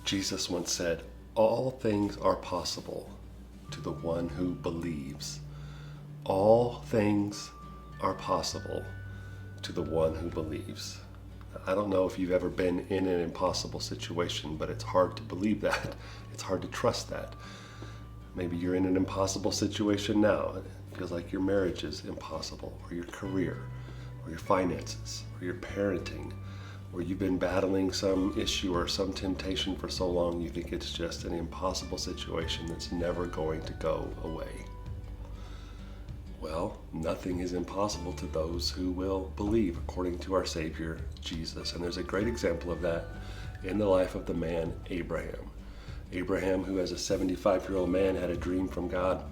Jesus once said, "All things are possible to the one who believes." All things are possible to the one who believes. I don't know if you've ever been in an impossible situation, but it's hard to believe that. It's hard to trust that. Maybe you're in an impossible situation now. It feels like your marriage is impossible, or your career, or your finances, or your parenting, or you've been battling some issue or some temptation for so long you think it's just an impossible situation that's never going to go away. Well, nothing is impossible to those who will believe, according to our Savior, Jesus. And there's a great example of that in the life of the man Abraham. Abraham, who as a 75-year-old man had a dream from God,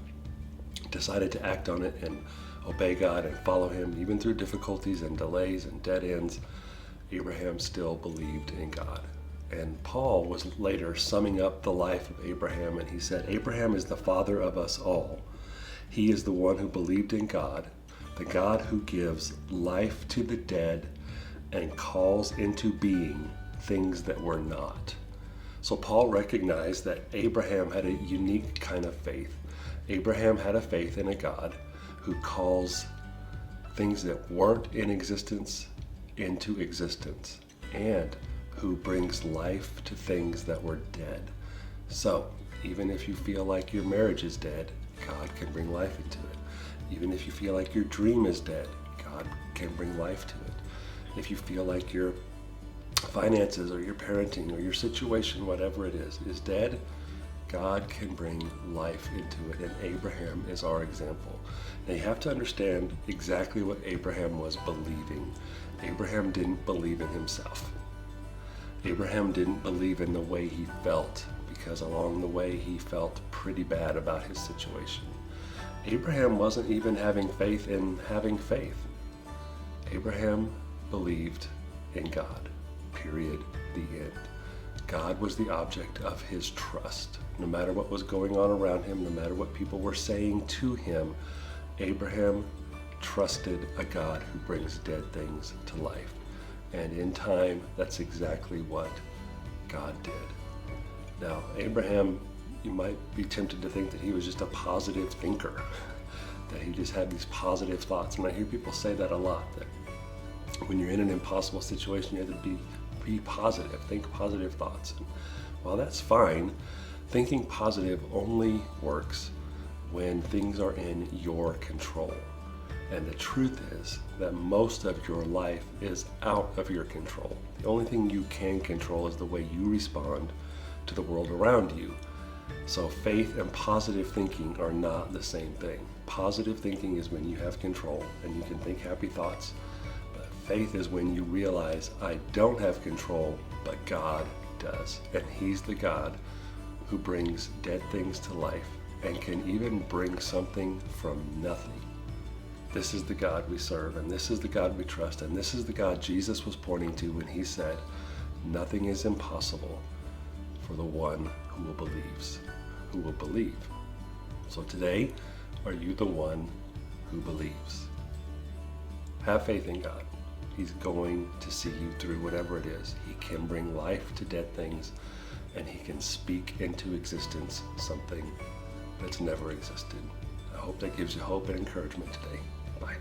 decided to act on it and obey God and follow him, even through difficulties and delays and dead ends. Abraham still believed in God. And Paul was later summing up the life of Abraham, and he said, "Abraham is the father of us all. He is the one who believed in God, the God who gives life to the dead and calls into being things that were not." So Paul recognized that Abraham had a unique kind of faith. Abraham had a faith in a God who calls things that weren't in existence into existence, and who brings life to things that were dead. So even if you feel like your marriage is dead, God can bring life into it. Even if you feel like your dream is dead, God can bring life to it. If you feel like your finances or your parenting or your situation, whatever it is dead, God can bring life into it. And Abraham is our example. Now you have to understand exactly what Abraham was believing. Abraham didn't believe in himself. Abraham didn't believe in the way he felt, because along the way he felt pretty bad about his situation. Abraham wasn't even having faith in having faith. Abraham believed in God. Period. The end. God was the object of his trust. No matter what was going on around him, no matter what people were saying to him, Abraham trusted a God who brings dead things to life. And in time, that's exactly what God did. Now, Abraham, you might be tempted to think that he was just a positive thinker, that he just had these positive thoughts. And I hear people say that a lot, that when you're in an impossible situation, you have to be positive, think positive thoughts. And while that's fine, thinking positive only works when things are in your control. And the truth is that most of your life is out of your control. The only thing you can control is the way you respond to the world around you. So faith and positive thinking are not the same thing. Positive thinking is when you have control and you can think happy thoughts. But faith is when you realize, I don't have control, but God does. And He's the God who brings dead things to life and can even bring something from nothing. This is the God we serve, and this is the God we trust, and this is the God Jesus was pointing to when He said, nothing is impossible for the one who will believe. So today, are you the one who believes? Have faith in God. He's going to see you through whatever it is. He can bring life to dead things, and He can speak into existence something that's never existed. I hope that gives you hope and encouragement today. Bye.